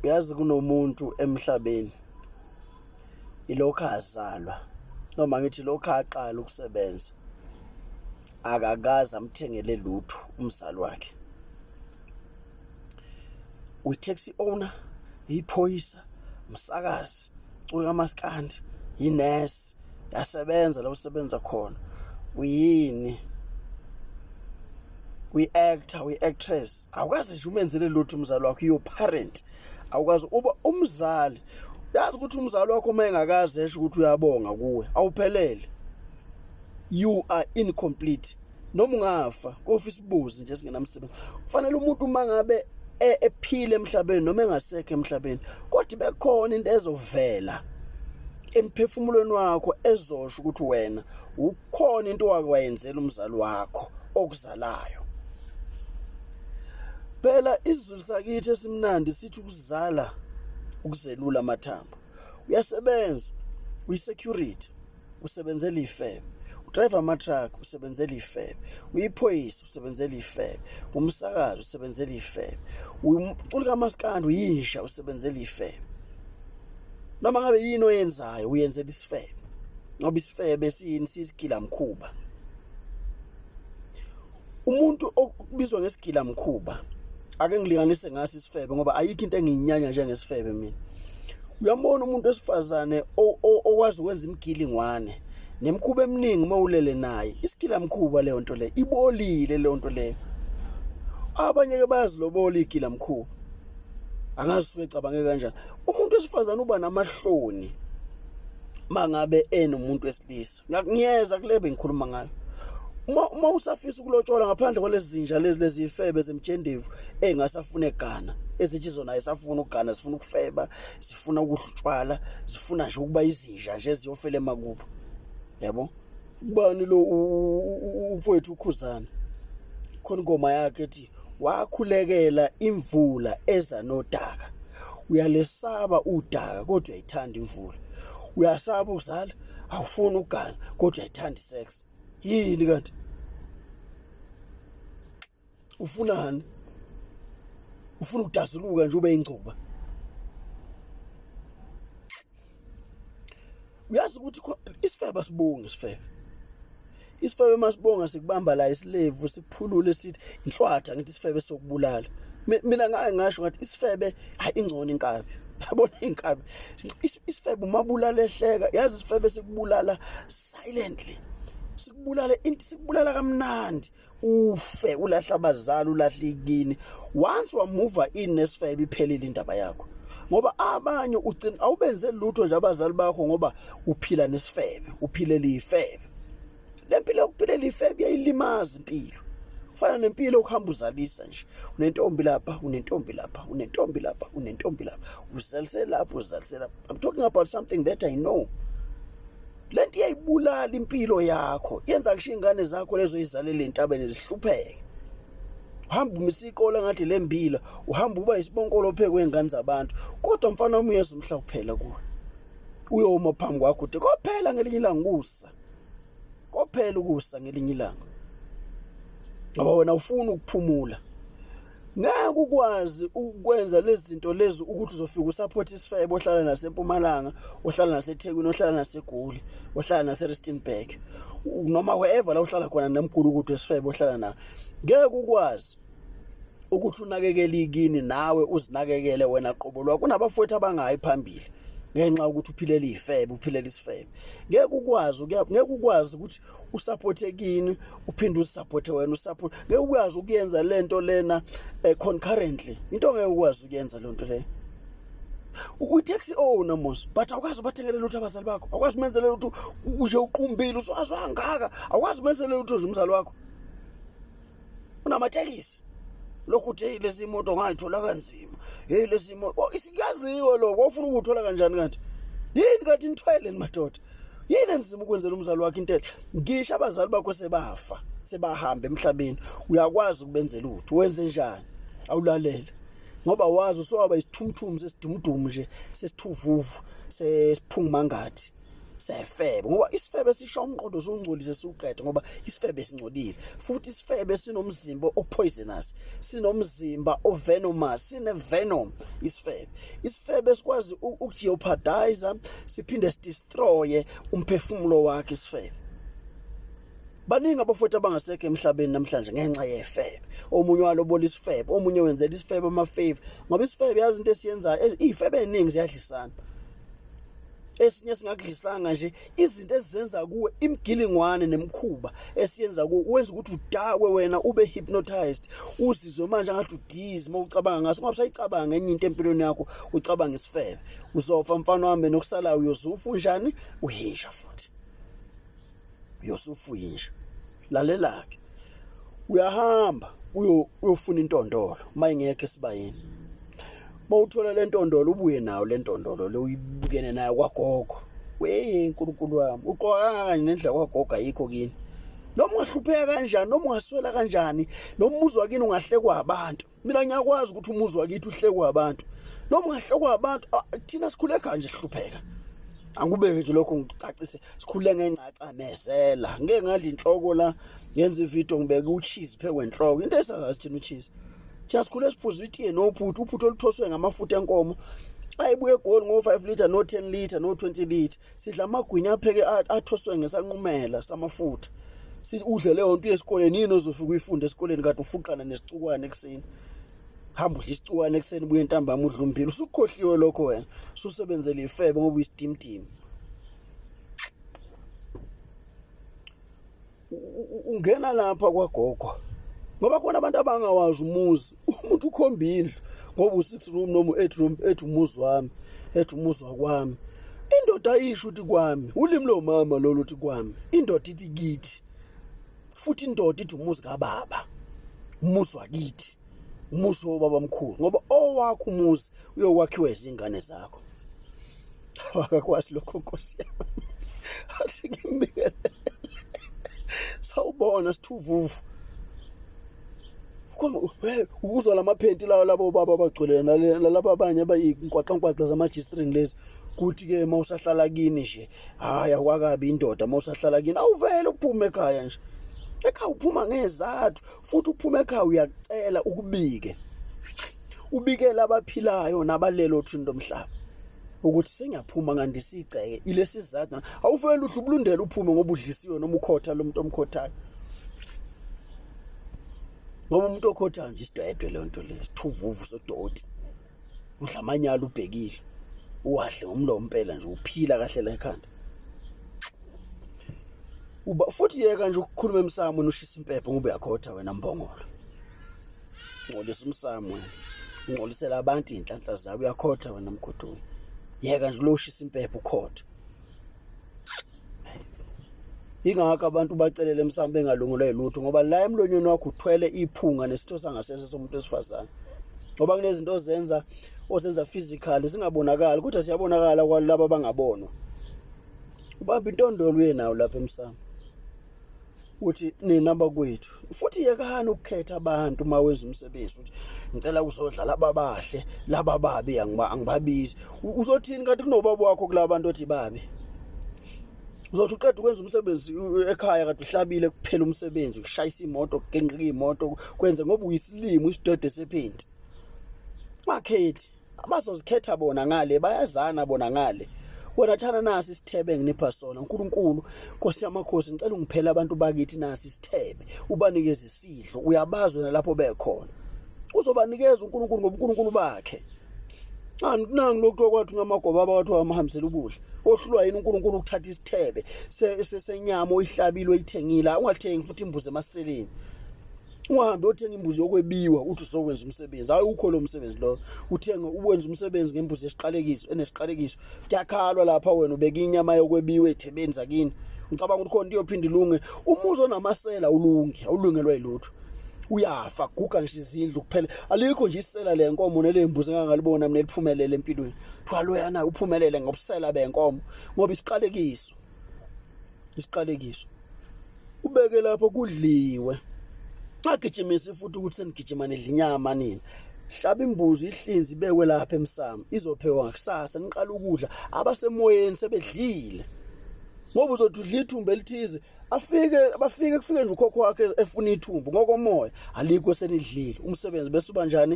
Uyazi kunomuntu emhlabeni ilokho azalwa noma ngithi lokho aqala ukusebenza akakaza amthengele lutho umzali wakhe. Uyi-taxi owner, iphoyisa, umsakazi, ucula kamaskandi, inesi, yasebenza la usebenza khona. Uyini? Uyi-actor, uyi-actress. Awukazi nje umenzele lutho umzali wakho, your parent. Awukazi uba umzali. Yazi ukuthi umzali wakho uma engakazi esho ukuthi uyabonga kuwe, awuphelele. You are incomplete. Noma ungafa, kofisa ubuze nje singenamsebenzi. Kufanele umuntu uma ngabe ephile emhlabeni noma engasekho emhlabeni, kodwa bekhona into ezovela emphefumulweni wakho ezosho ukuthi wena ukhona into wakwenzela umzali wakho okuzalayo. Phela isizulu sakithi esimnandi sithi ukuzala ukuzelula amathambo. Uyasebenza, uyi-security, usebenzela ifebe. Driver ama-truck usebenzela ifebe, uyiphoyisa usebenzela ifebe, umsakazi usebenzela ifebe, umculi kamaskandi uyisha usebenzela ifebe. Noma ngabe yini oyenzayo uyenzela isifebe, ngoba isifebe siyisigila mkhuba. Umuntu obizwa ngesigila mkhuba ake ngilinganise ngaso isifebe ngoba ayikho into engiyinyanya njengesifebe mina. Uyambona umuntu wesifazane okwazi ukwenza imigilingwane nemkhuba eminingi mawulele naye, isigila mkhuba leyo nto le ibolile leyo nto le. Abanye ke bayazilobola igila mkhuba, angazi suke cabange kanjani. Umuntu wesifazane uba namahloni mangabe enomuntu wesilisa. Ngiyeza kulebe ngikhuluma ngayo. Uma usafisa ukulotshola ngaphandle kwalezi zinja lezi ifebe zemjendevu engasafuna egana, ezithi zona ayisafuna ukugana, zifuna ukufeba, zifuna ukuhlutshwala, zifuna nje ukuba izinja nje eziyofela emakubo. Yabo, ubani lo umfowethu uKhuzana khona ingoma yakhe ethi wakhulekela imvula eza nodaka. Uyalesaba udaka kodwa uyayithanda imvula. Uyasaba ukuzala, awufuni ukugana kodwa uyayithanda isex. Yini kanti? Ufunani? Ufuna ukudazuluka nje ube ingcuba. Uyazi ukuthi isifebe asibonge isifebe. Isifebe masibonga sikubamba la isilevu sikuphulule sithi inhlwatha ngithi isifebe sokubulala. Mina ngasho ngathi isifebe ingcono inkabi. Yabona inkabi. Isifebe umabulala ehleka, yazi isifebe sikubulala silently. Sikubulala kamnandi. Ufe ulahla abazali ulahla ikini. Once wa move in nesifebe iphelile indaba yakho. Ngoba abanye ugcina awubenze lutho nje abazali bakho ngoba uphila nesifebe, uphilela ifebe. Lempilo yokuphilela ifebe iyayilimaza impilo. Ufana nempilo ukuhamba uzalisa nje. Unentombi lapha, unentombi lapha, unentombi lapha, unentombi lapha. Uzalisela lapha, uzalisela lapha. I'm talking about something that I know. Lento iyayibulala impilo yakho. Yenza kusho ingane zakho lezo izalele entabeni zihlupheke. Uhamba umsikola ngathi lembila, uhamba uba isibonkolo phekwe ingane zabantu. Kodwa mfana wami uyeza umhla kuphela kuwe. Uyoma phambi kwakho uthi kophela ngelinye ilanga kusa. Kophela ukusa ngelinye ilanga. Ngoba wena ufuna ukuphumula. Ngeke ukwazi ukwenza lezi zinto lezi ukuthi uzofika usupport isifebe ohlala naseMpumalanga, ohlala naseThekwini, ohlala naseGoli, ohlala naseRustenburg. Noma wherever la uhlala khona nemkhulu ukuthi esifebe ohlala na. Ngeke ukwazi ukuthi unakekele ikini nawe uzinakekele wena qobo lwakho. Kunabafowethu abangayi phambili ngenxa ukuthi uphilela ifebe, uphilela isifebe. Ngeke ukwazi ukuthi usupport ekini uphinde usupport wena usupport. Ngeke ukwazi ukuyenza lento lena concurrently. Into ngeke ukwazi ukuyenza lento le. Uyi-taxi owner mos, but awukwazi ubathengele lutho abazali bakho. Awukwazi umenzele lutho uje uqumbile uswazwa ngaka. Awukwazi umenzele lutho nje umzali wakho. Unamatekisi. Lokhu uthi lezi imoto ngayithola kanzima. Lezi imoto isiyaziwe lokho ufuna ukuthola kanjani kanti? Yini kanti nithwele madoda? Yini enzima ukwenzela umzali wakhe into enhle? Ngisho abazali bakho sebafa, sebahamba emhlabeni. Uyakwazi ukubenzela lutho. Wenze njani? Awulalele. Ngoba wazi usowaba isithumthumu sesidumudumu nje, sesithuvuvu, sesiphungumangadi. sefebe ngoba isifebe sisho umqondo usungcolise siuqede ngoba isifebe singcolile futhi isifebe sinomzimba opoisonous sinomzimba ovenomous sinevenom isifebe sikwazi ukujeopardize siphinde sidestroye umphefumulo wakhe isifebe baningi abafowethu abangasekho emhlabeni namhlanje ngenxa yefebe omunye walobola isifebe omunye wenzela isifebe amafavor ngoba isifebe yazi into esiyenzayo izifebe eziningi ziyadlisana esinye singakudlisanga nje izinto ezizenza kuwe imgilingwane nemkhuba esiyenza kuwe wenza ukuthi udakwe wena ube hypnotized uzizwe manje ngathi udizi mawucabanga ngaso ngoba sayicabanga enye into empilweni yakho ucabanga isifebe uzofa mfana wami nokusalayo uyozufa unjani uhisha futhi uyosufa uyisha lalela ke uyahamba uyofuna intondolo mayingekho esibayeni mawuthola le ntondolo ubuye nawo le ntondolo le uyibukene nayo kwagogo uNkulunkulu wami uqoka kanje nendlela kwagogo ayikho kini noma ungahlupheka kanjani noma ungaswela kanjani noma umuzwa kini ungahlekwa abantu mina ngiyakwazi ukuthi umuzwa kithi uhlekwa abantu noma ungahlekwa abantu thina sikhule kanje sihlupheka angubeke nje lokho ngicacise sikhule ngencaca mesela ngeke ngadla inhloko la ngenza ivideo ngibeke ucheese phekwe enhloko into esazazi thina ucheese just sikhule siphuza itiye nophuthu uphuthu oluthoswe ngamafutha enkomo ayibuye egoli ngo5 liter no 10 liter no 20 liter sidla amagwinya apheke athoswe ngesanqumela samafutha udle leyo nto yesikoleni yini ozofika uyifunde esikoleni kade ufuqana nesicukwane ekseni hamba udla isicukwane ekseni buye ntambama udla umpilo usukhohliwe lokho wena ususebenzele ifebe ngoba uyisteam ungena lapha kwagogo ngoba khona abantu abangawazi umuzi umuntu ukhomba indlu ngoba u6 room noma u8 room ethi umuzi wami ethi umuzi wakwami indoda ayisho ukuthi kwami ulimi lo mama lo luthi kwami indoda ithi kithi futhi indoda ithi umuzi kababa umuzi wakithi umuzi wobaba mkhulu ngoba owakho umuzi uyokwakhiwa izingane zakho akakwazi lokho Nkosi yami athi ngimbekele sawubona sithuvuvu Kuma ukuzwa lamaphenti lawo labo baba abagcwelana nalabo abanye abayinkwaqankwaqe zama-G-string lezi kuthi ke mawusahlala kini nje hayi akwakabi indoda mawusahlala kini awuvele uphume ekhaya nje ekhaya uphuma ngezathu futhi uphuma ekhaya uyacela ubikela abaphilayo nabalelo thindo omhlaba ukuthi sengiyaphuma ngandisiceke ilesi sizathu awuvele uhlubulundela uphume ngoba udlisiwe noma ukhotha lo muntu omkhothayo ngoba umuntu okhotha nje isidwedwe le nto le sithuvuvu sodoti udla amanyala ubhekile uwahle ngomlomo impela nje uphila kahle la ekhanda uba futhi yeka nje ukukhuluma emsamo ushisa impepho ngoba uyakhotha wena mbongolo ngolisa umsamo wena ngolisela abantu inhlanhla zabo uyakhotha wena mgodoni yeka nje lo ushisa impepho ukhotha ingakho abantu bacelele emsamo bengalungulwe lutho ngoba la emlonyeni wakho uthwele iphunga nesitho sangasese somuntu wesifazane ngoba kunezinto ozenza physically zingabonakali kodwa siyabonakala kwalabo abangabonwa ubamba intondolo yenawo lapha emsamo uthi ninamba kwethu futhi yekahani ukukhetha abantu mawenza umsebenzi uthi ngicela uzodla laba bahle laba babi angibabizi uzothini kanti kunobaba wakho kulabantu othi babi uzothi uqeda ukwenza umsebenzi ekhaya kade uhlabile kuphela umsebenzi ukushayisa imoto kugenqika imoto kwenze ngoba uyisilimo isidode sephenti makhethi abazozikhetha bona ngale bayazana bona ngale wena thana nasi isithebe enginipha sona uNkulunkulu Nkosi yamakhosi ngicela ungiphele abantu bakithi nasi isithebe ubanikeze isidlo uyabazwa lapho bekhona uzobanikeza uNkulunkulu ngoba uNkulunkulu bakhe nangi lokho kwathi unyamagoba abawathi wamahambisela ukudla ohlulwa yini uNkulunkulu ukuthatha isithebe senyama oyihlabile oyithengile ungathengi futhi imbuzi emaseleni ungahambe uthenga imbuzi yokwebiwa uthi uzokwenza umsebenzi hayi ukho lo msebenzi lo uthenga uwenza umsebenzi ngembuzi esiqalekiso enesiqalekiso kuyakhalwa lapha wena ubeka inyama yokwebiwa ethebeni zakini ngicabanga ukuthi khona iyophinda ilunge umuzi onamasela awulungelwa yilutho uyafa guga ngisho izindlu kuphela alikho nje isela lenkomo nelembuzi engangalibona mina eliphumelele empilweni thwaloyana uphumelele ngobusela benkomo ngoba isiqalekiso ubeke lapho kudliwe agijimisa futhi ukuthi senigijima nedla inyama nini hlaba imbuzi ihlinzi ibekwe lapha emsamo izophekwa ngakusasa niqala ukudla abasemoyeni sebedlile ngoba uzothi udla ithumbu elithize bafike kufike nje ukhokho wakhe efuna ithumbu ngokomoya alikho senidlile umsebenzi bese uba njani